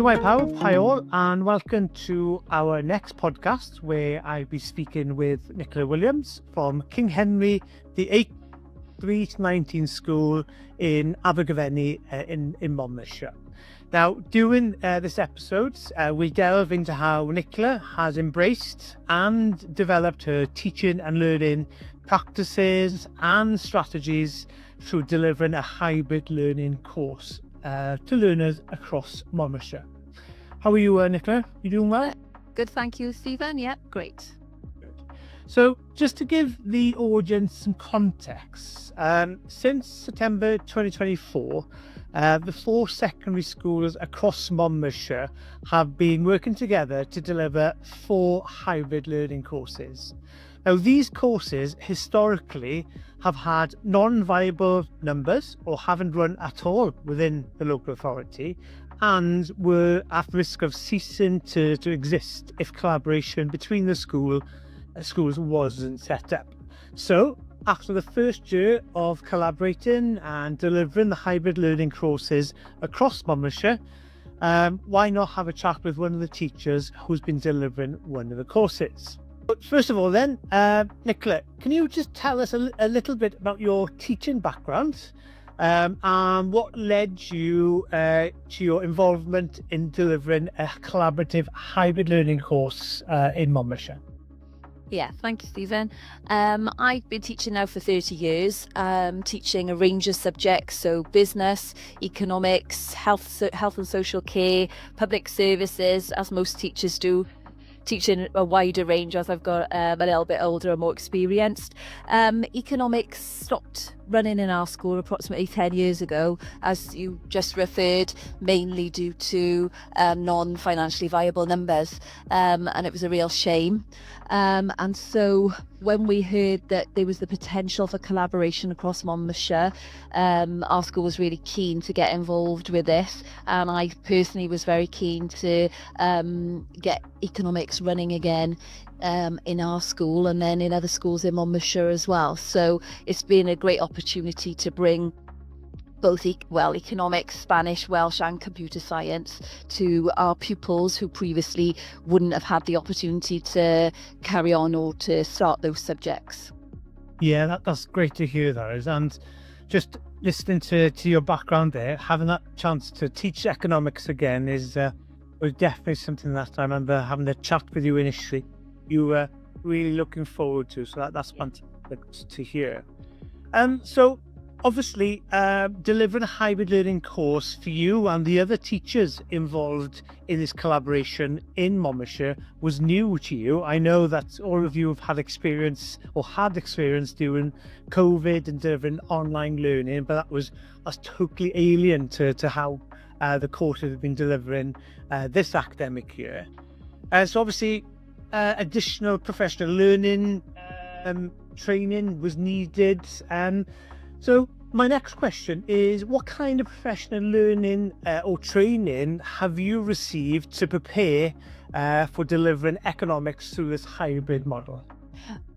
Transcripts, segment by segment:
Shwai Pawb, hi all, and welcome to our next podcast where I'll be speaking with Nicola Williams from King Henry VIII 3-19 School in Abergavenny in Monmouthshire. Now, during this episode, we delve into how Nicola has embraced and developed her teaching and learning practices and strategies through delivering a hybrid learning course to learners across Monmouthshire. How are you, Nicola? You doing well? Good, thank you, Stephen. Yeah, great. Good. So, just to give the audience some context, since September 2024, the 4 secondary schools across Monmouthshire have been working together to deliver 4 hybrid learning courses. Now, these courses historically have had non-viable numbers or haven't run at all within the local authority and were at risk of ceasing to exist if collaboration between the schools wasn't set up. So, after the first year of collaborating and delivering the hybrid learning courses across Monmouthshire, why not have a chat with one of the teachers who's been delivering one of the courses? But first of all then, Nicola, can you just tell us a little bit about your teaching background and what led you to your involvement in delivering a collaborative hybrid learning course in Monmouthshire? Yeah, thank you, Stephen. I've been teaching now for 30 years, teaching a range of subjects, so business, economics, health and social care, public services, as most teachers do, teaching a wider range as I've got a little bit older and more experienced. Economics stopped running in our school approximately 10 years ago, as you just referred, mainly due to non-financially viable numbers, and it was a real shame. And so when we heard that there was the potential for collaboration across Monmouthshire, our school was really keen to get involved with this, and I personally was very keen to get economics running again in our school and then in other schools in Monmouthshire as well. So it's been a great opportunity to bring both economics, Spanish, Welsh and computer science to our pupils who previously wouldn't have had the opportunity to carry on or to start those subjects. Yeah, that's great to hear that. And just listening to your background there, having that chance to teach economics again was definitely something that I remember having a chat with you initially. You were really looking forward to, so that's fantastic to hear. So obviously, delivering a hybrid learning course for you and the other teachers involved in this collaboration in Monmouthshire was new to you. I know that all of you have had experience during COVID and delivering online learning, but that's totally alien to how the courses have been delivering this academic year. So obviously, additional professional learning training was needed. So my next question is, what kind of professional learning or training have you received to prepare for delivering economics through this hybrid model?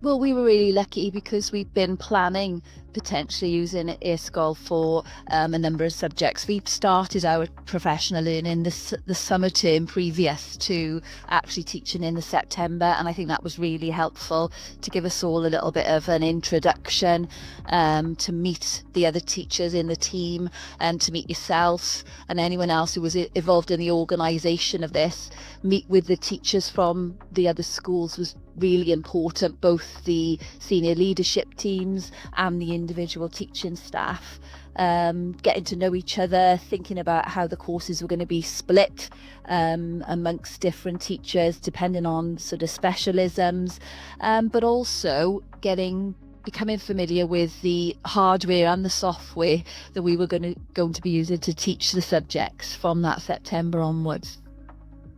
Well, we were really lucky because we've been planning potentially using e-sgol for a number of subjects. We've started our professional learning the summer term previous to actually teaching in the September, and I think that was really helpful to give us all a little bit of an introduction, to meet the other teachers in the team and to meet yourself and anyone else who was involved in the organisation of this. Meet with the teachers from the other schools was really important, both the senior leadership teams and the individual teaching staff, getting to know each other, thinking about how the courses were going to be split amongst different teachers depending on sort of specialisms, but also becoming familiar with the hardware and the software that we were going to be using to teach the subjects from that September onwards.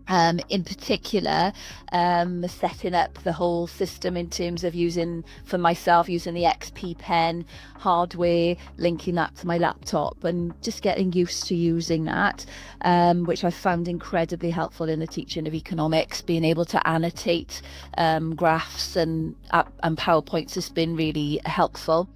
In particular, setting up the whole system in terms of using the XP pen hardware, linking that to my laptop and just getting used to using that, which I found incredibly helpful in the teaching of economics. Being able to annotate graphs and PowerPoints has been really helpful.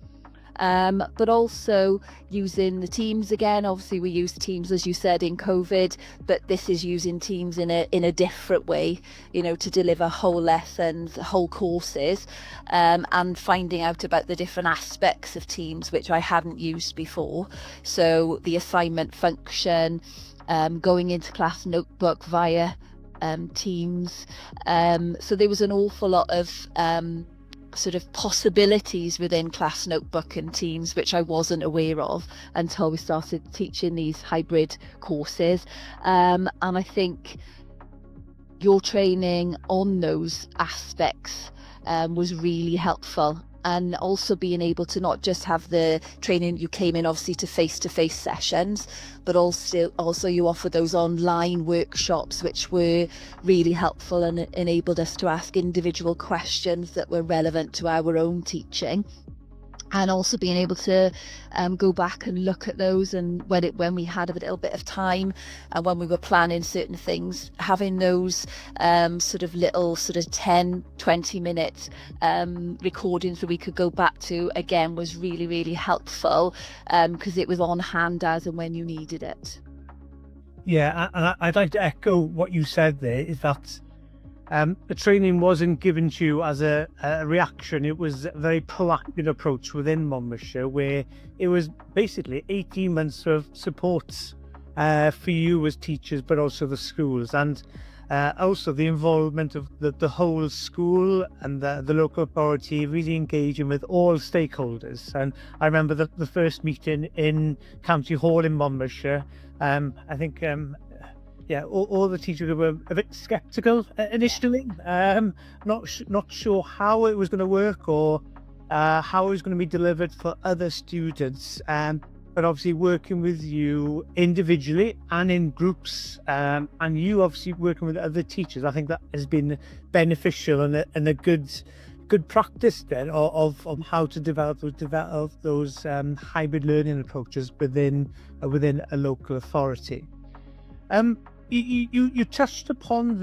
but also using the Teams again. Obviously we used Teams, as you said, in COVID, but this is using Teams in a different way, to deliver whole lessons, whole courses, and finding out about the different aspects of Teams which I hadn't used before. So the assignment function, going into class notebook via Teams. So there was an awful lot of sort of possibilities within class notebook and Teams which I wasn't aware of until we started teaching these hybrid courses. And I think your training on those aspects was really helpful. And also being able to not just have the training, you came in obviously to face-to-face sessions, but also you offer those online workshops which were really helpful and enabled us to ask individual questions that were relevant to our own teaching. And also being able to go back and look at those, and when we had a little bit of time and when we were planning certain things, having those sort of 10-20 minute recordings that we could go back to again was really, really helpful, because it was on hand as and when you needed it. Yeah, and I'd like to echo what you said there, is that the training wasn't given to you as a reaction. It was a very proactive approach within Monmouthshire, where it was basically 18 months of support for you as teachers, but also the schools, and also the involvement of the whole school and the local authority, really engaging with all stakeholders. And I remember the first meeting in County Hall in Monmouthshire. I think all the teachers were a bit sceptical initially, not sure how it was going to work or how it was going to be delivered for other students. But obviously working with you individually and in groups, and you obviously working with other teachers, I think that has been beneficial and a good practice then of how to develop those hybrid learning approaches within a local authority. You touched upon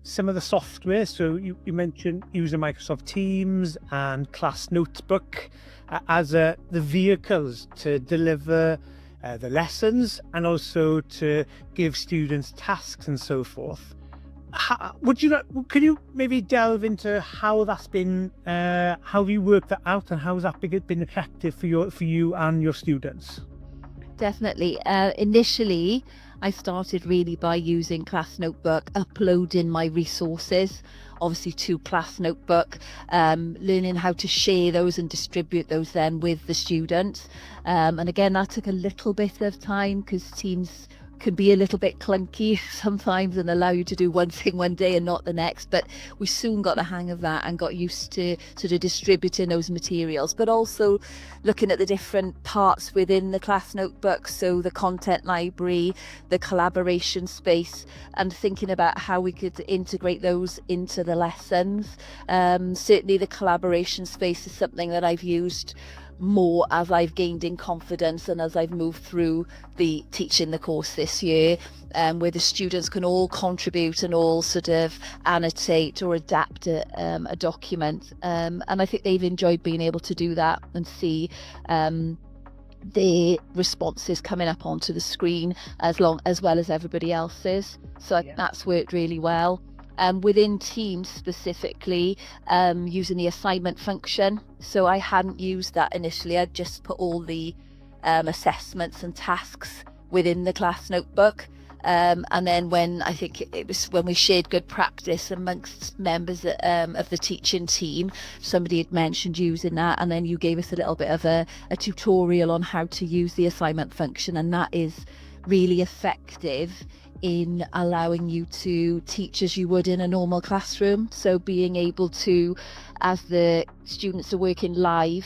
some of the software. So you mentioned using Microsoft Teams and Class Notebook as the vehicles to deliver the lessons and also to give students tasks and so forth. Could you maybe delve into how that's been, how you worked that out, and how has that been effective for you and your students? Definitely. Initially, I started really by using Class Notebook, uploading my resources, obviously to Class Notebook, learning how to share those and distribute those then with the students. And again, that took a little bit of time because Teams can be a little bit clunky sometimes and allow you to do one thing one day and not the next, but we soon got the hang of that and got used to sort of distributing those materials, but also looking at the different parts within the Class Notebook, so the content library, the collaboration space, and thinking about how we could integrate those into the lessons. Certainly the collaboration space is something that I've used more as I've gained in confidence and as I've moved through the teaching the course this year, where the students can all contribute and all sort of annotate or adapt a document, and I think they've enjoyed being able to do that and see the responses coming up onto the screen as well as everybody else's. So I think that's worked really well. Within Teams specifically, using the assignment function. So I hadn't used that initially. I'd just put all the assessments and tasks within the Class Notebook. And then when we shared good practice amongst members of the teaching team, somebody had mentioned using that, and then you gave us a little bit of a tutorial on how to use the assignment function, and that is really effective in allowing you to teach as you would in a normal classroom. So being able to, as the students are working live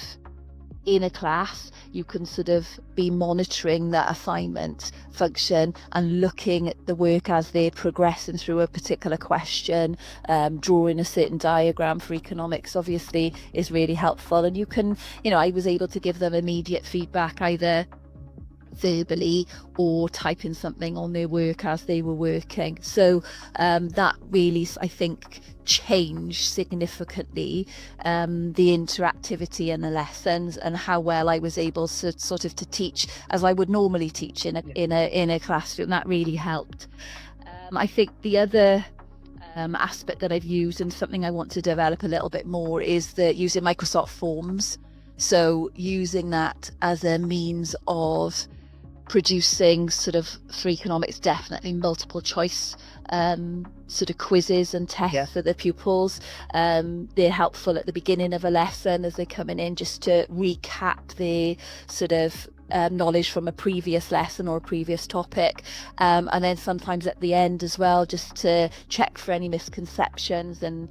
in a class, you can sort of be monitoring that assignment function and looking at the work as they're progressing through a particular question. Drawing a certain diagram for economics obviously is really helpful, and you can, I was able to give them immediate feedback, either verbally or typing something on their work as they were working. So that really, I think, changed significantly the interactivity in the lessons and how well I was able to sort of to teach as I would normally teach in a classroom. That really helped. I think the other aspect that I've used and something I want to develop a little bit more is using Microsoft Forms. So using that as a means of producing sort of, for economics, definitely multiple choice sort of quizzes and tests for the pupils. They're helpful at the beginning of a lesson as they're coming in, just to recap the sort of knowledge from a previous lesson or a previous topic, and then sometimes at the end as well, just to check for any misconceptions and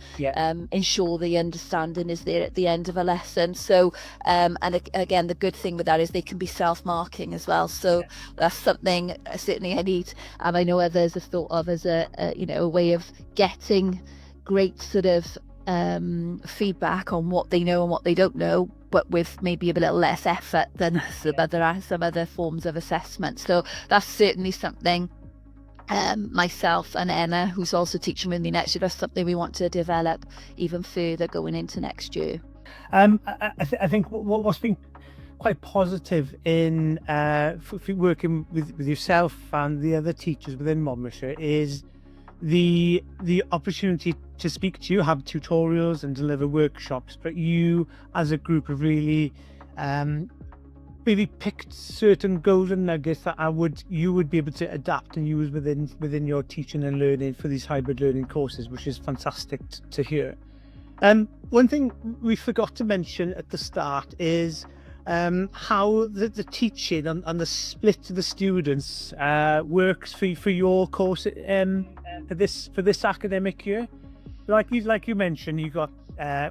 ensure the understanding is there at the end of a lesson. So and again, the good thing with that is they can be self-marking as well, so that's something certainly I need, and I know others have thought of as a way of getting great sort of feedback on what they know and what they don't know, but with maybe a little less effort than some other forms of assessment. So that's certainly something myself and Emma, who's also teaching with me next year, that's something we want to develop even further going into next year. I think what's been quite positive in working with yourself and the other teachers within Monmouthshire is the opportunity to speak to you, have tutorials and deliver workshops, but you as a group have really picked certain golden nuggets that you would be able to adapt and use within your teaching and learning for these hybrid learning courses, which is fantastic to hear. One thing we forgot to mention at the start is how the teaching and the split of the students works for your course for this academic year. Like you mentioned, you got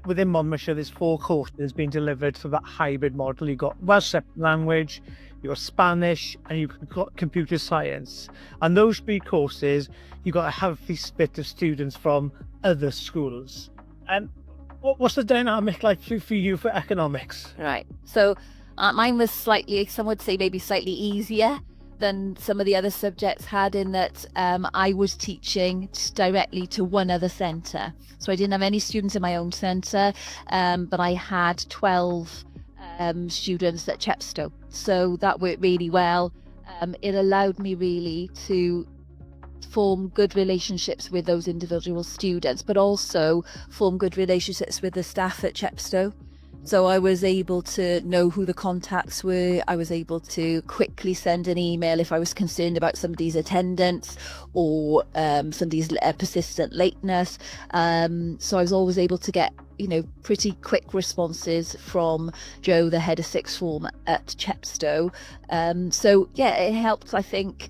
within Monmouthshire there's 4 courses being delivered for that hybrid model. You've got Welsh language, you've got Spanish, and you've got computer science. And those 3 courses, you've got a healthy split of students from other schools. And what's the dynamic like for you for economics? Right. So mine was some would say maybe slightly easier than some of the other subjects had, in that I was teaching directly to one other centre. So I didn't have any students in my own centre, but I had 12 students at Chepstow. So that worked really well. It allowed me really to form good relationships with those individual students, but also form good relationships with the staff at Chepstow. So I was able to know who the contacts were. I was able to quickly send an email if I was concerned about somebody's attendance or somebody's persistent lateness. So I was always able to get pretty quick responses from Joe, the head of sixth form at Chepstow. So yeah, it helped. I think,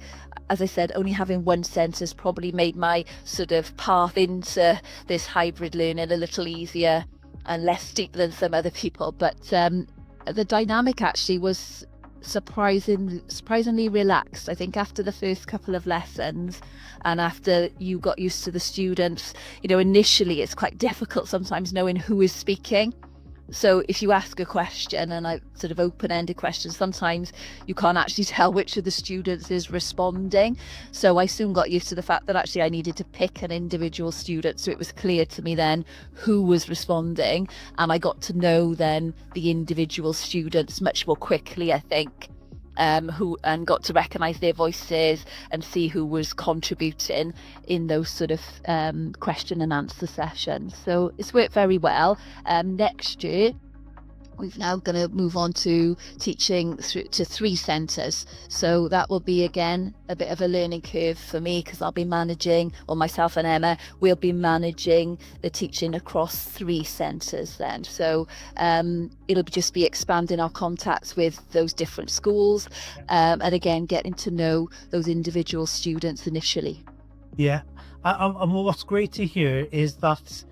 as I said, only having one centre has probably made my sort of path into this hybrid learning a little easier and less steep than some other people. But the dynamic actually was surprisingly relaxed. I think after the first couple of lessons and after you got used to the students, initially it's quite difficult sometimes knowing who is speaking. So if you ask a question, and I sort of open-ended questions, sometimes you can't actually tell which of the students is responding. So I soon got used to the fact that actually I needed to pick an individual student. So it was clear to me then who was responding, and I got to know then the individual students much more quickly, I think. And got to recognise their voices and see who was contributing in those sort of question and answer sessions. So it's worked very well. Next year, we're now going to move on to teaching to 3 centres. So that will be, again, a bit of a learning curve for me, because I'll be managing, or myself and Emma, we'll be managing the teaching across 3 centres then. So it'll just be expanding our contacts with those different schools, and again, getting to know those individual students initially. Yeah. And what's great to hear is that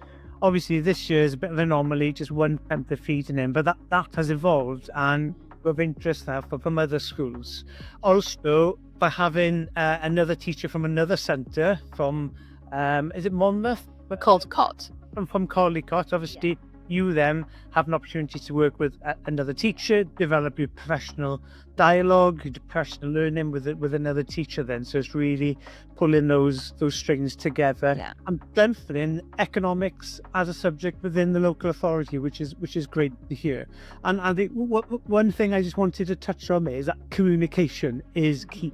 obviously this year is a bit of an anomaly, just one centre feeding in, but that has evolved and with interest now from other schools. Also, by having another teacher from another centre, from is it Monmouth? We're called COT. From Caldicott, obviously you then have an opportunity to work with another teacher, develop your professional dialogue, your professional learning with another teacher then. So it's really pulling those strings together and strengthening economics as a subject within the local authority, which is great to hear. And I think one thing I just wanted to touch on there is that communication is key.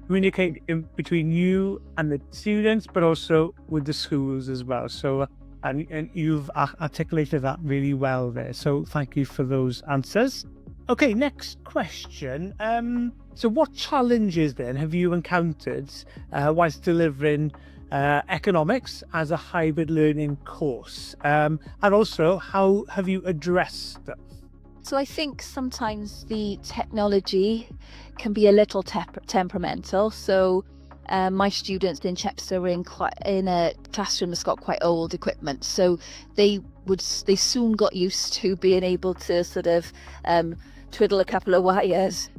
Communicating between you and the students, but also with the schools as well. So and you've articulated that really well there. So thank you for those answers. Okay, next question. So what challenges then have you encountered whilst delivering economics as a hybrid learning course? And also, how have you addressed them? So I think sometimes the technology can be a little temperamental. So my students in Chepstow were in a classroom that's got quite old equipment. So they soon got used to being able to sort of twiddle a couple of wires,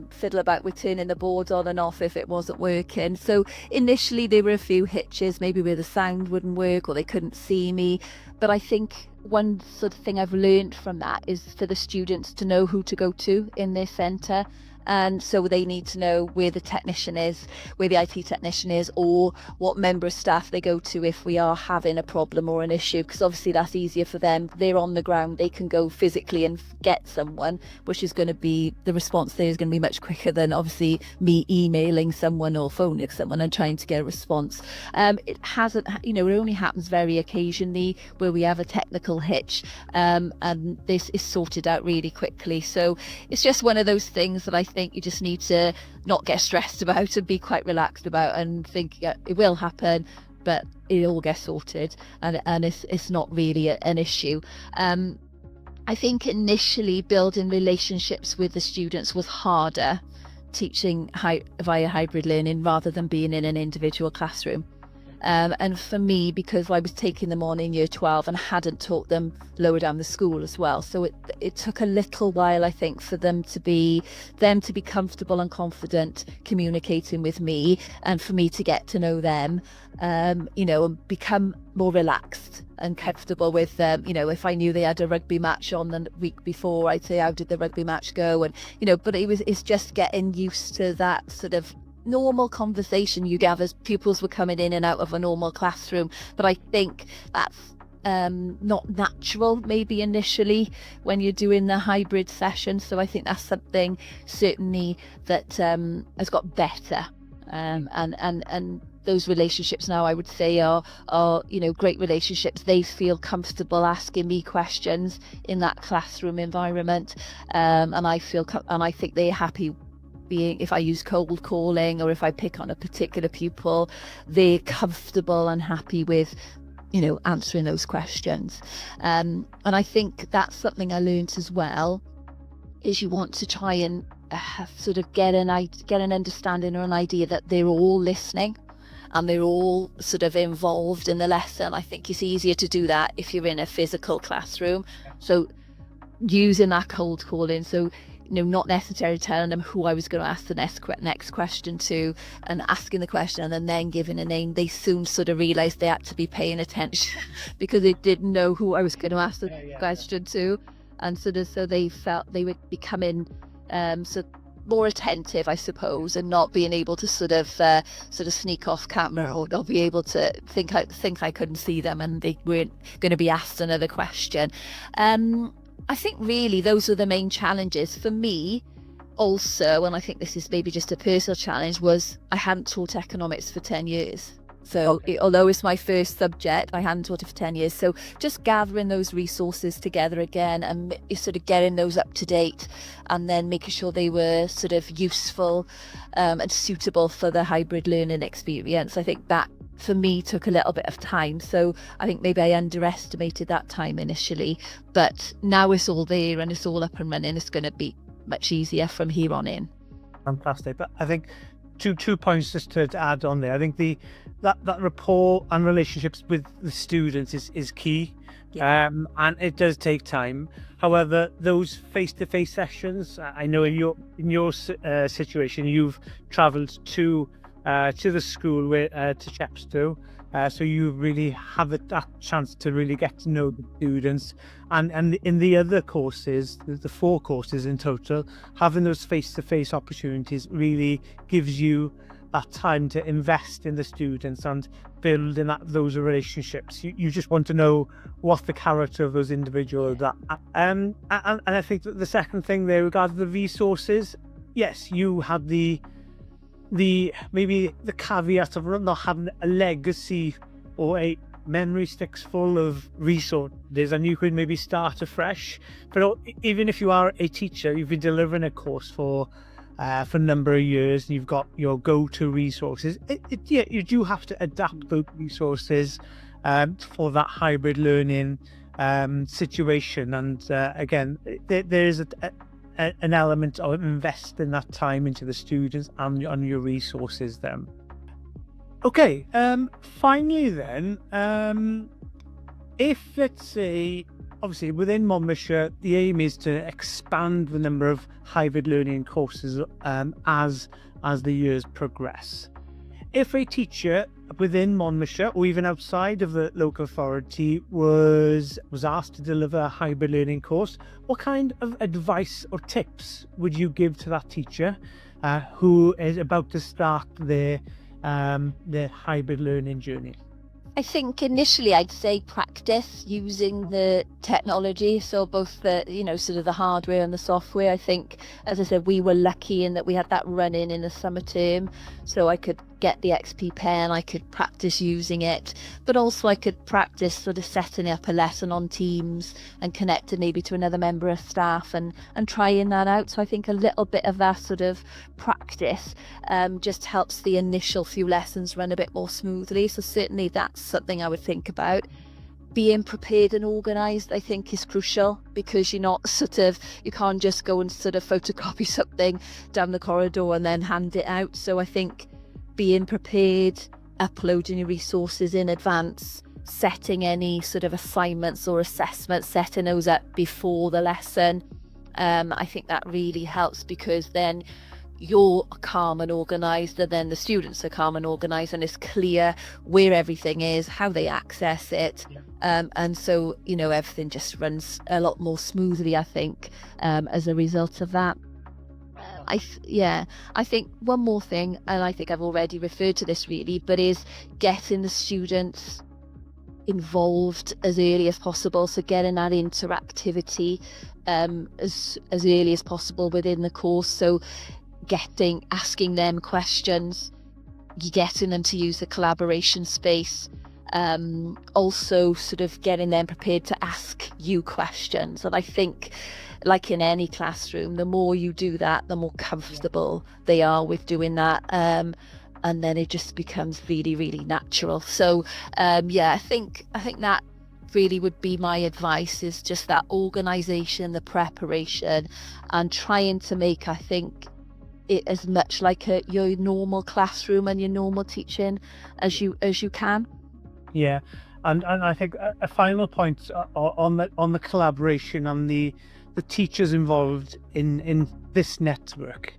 fiddle about with turning the board on and off if it wasn't working. So initially there were a few hitches, maybe where the sound wouldn't work or they couldn't see me. But I think one sort of thing I've learned from that is for the students to know who to go to in their centre. And so they need to know where the technician is, where the IT technician is, or what member of staff they go to if we are having a problem or an issue, because obviously that's easier for them. They're on the ground, they can go physically and get someone, which is going to be, the response there is going to be much quicker than obviously me emailing someone or phoning someone and trying to get a response. It hasn't, it only happens very occasionally where we have a technical hitch, and this is sorted out really quickly. So it's just one of those things that I think you just need to not get stressed about and be quite relaxed about and think it will happen, but it all gets sorted, and it's not really an issue. I think initially building relationships with the students was harder teaching via hybrid learning rather than being in an individual classroom. And for me, because I was taking them on in year 12 and hadn't taught them lower down the school as well, so it took a little while, I think, for them to be comfortable and confident communicating with me, and for me to get to know them, and become more relaxed and comfortable with them. If I knew they had a rugby match on the week before, I'd say, how did the rugby match go? And but it's just getting used to that sort of normal conversation you have as pupils were coming in and out of a normal classroom. But I think that's not natural maybe initially when you're doing the hybrid session. So I think that's something certainly that has got better, and those relationships now, I would say, are great relationships. They feel comfortable asking me questions in that classroom environment, and I think they're happy being, if I use cold calling or if I pick on a particular pupil, they're comfortable and happy with answering those questions. And I think that's something I learned as well, is you want to try and sort of get an understanding or an idea that they're all listening and they're all sort of involved in the lesson. I think it's easier to do that if you're in a physical classroom. So using that cold calling, so not necessarily telling them who I was going to ask the next question to, and asking the question and then giving a name. They soon sort of realised they had to be paying attention because they didn't know who I was going to ask the question to, and so they felt they were becoming more attentive, I suppose, and not being able to sort of sneak off camera, or not be able to think I couldn't see them and they weren't going to be asked another question. I think really those are the main challenges for me also, and I think this is maybe just a personal challenge, was I hadn't taught economics for 10 years. So although it's my first subject, I hadn't taught it for 10 years. So just gathering those resources together again and sort of getting those up to date, and then making sure they were sort of useful and suitable for the hybrid learning experience. I think that for me took a little bit of time. So I think maybe I underestimated that time initially, but now it's all there and it's all up and running. It's going to be much easier from here on in. Fantastic. But I think two points just to add on there. I think that rapport and relationships with the students is key. And it does take time. However, those face-to-face sessions, I know in your situation, you've travelled to to the school, to Chepstow. So you really have that chance to really get to know the students, and in the other courses, the 4 courses in total, having those face-to-face opportunities really gives you that time to invest in the students and build in those relationships. You just want to know what the character of those individuals are. And I think that the second thing there regarding the resources, yes, you had the maybe the caveat of not having a legacy or a memory sticks full of resources, and you could maybe start afresh. But even if you are a teacher, you've been delivering a course for a number of years, and you've got your go-to resources, you do have to adapt those resources for that hybrid learning situation. And again, there is an element of investing that time into the students and on your resources then. Okay, finally then, if, let's say, obviously within Monmouthshire, the aim is to expand the number of hybrid learning courses as the years progress. If a teacher within Monmouthshire or even outside of the local authority was asked to deliver a hybrid learning course, what kind of advice or tips would you give to that teacher who is about to start their hybrid learning journey? I think initially I'd say practice using the technology, so both the sort of the hardware and the software. I think, as I said, we were lucky in that we had that run in the summer term, so I could get the XP pen, I could practice using it, but also I could practice sort of setting up a lesson on Teams and connecting maybe to another member of staff and trying that out. So I think a little bit of that sort of practice just helps the initial few lessons run a bit more smoothly. So certainly that's something I would think about. Being prepared and organised, I think, is crucial, because you can't just go and sort of photocopy something down the corridor and then hand it out. So I think being prepared, uploading your resources in advance, setting any sort of assignments or assessments, setting those up before the lesson. I think that really helps, because then you're calm and organised, and then the students are calm and organised, and it's clear where everything is, how they access it. And so, everything just runs a lot more smoothly, I think, as a result of that. I think one more thing, and I think I've already referred to this really, but is getting the students involved as early as possible. So getting that interactivity as early as possible within the course. So asking them questions, getting them to use the collaboration space, also sort of getting them prepared to ask you questions. And I think, like in any classroom, the more you do that, the more comfortable they are with doing that, and then it just becomes really, really natural. So I think that really would be my advice, is just that organisation, the preparation, and trying to make, I think, it as much like your normal classroom and your normal teaching as you can. Yeah, and I think a final point on the collaboration and the teachers involved in this network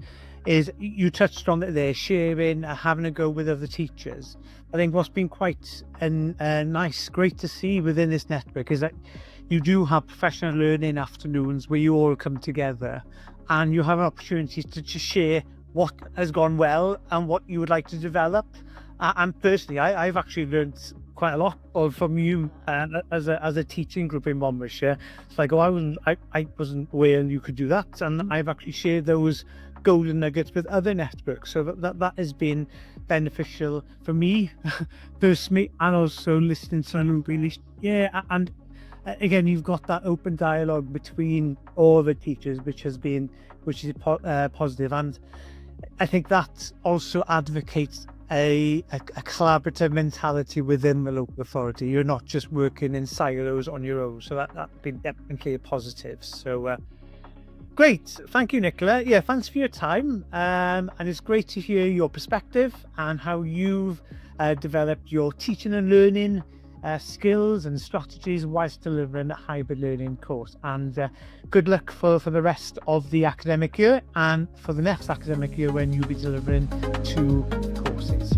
is, you touched on it there, sharing, having a go with other teachers. I think what's been quite great to see within this network is that you do have professional learning afternoons where you all come together and you have opportunities to just share what has gone well and what you would like to develop. And personally, I've actually learned quite a lot from you as a teaching group in Monmouthshire. It's like, I wasn't aware you could do that, and I've actually shared those golden nuggets with other networks, so that has been beneficial for me personally, and also listening to them really. And again, you've got that open dialogue between all the teachers, which is positive, and I think that also advocates a collaborative mentality within the local authority. You're not just working in silos on your own, so that's been definitely a positive. So great, thank you, Nicola. Thanks for your time, and it's great to hear your perspective and how you've developed your teaching and learning skills and strategies whilst delivering a hybrid learning course. And good luck for the rest of the academic year, and for the next academic year when you'll be delivering 2 courses. courses.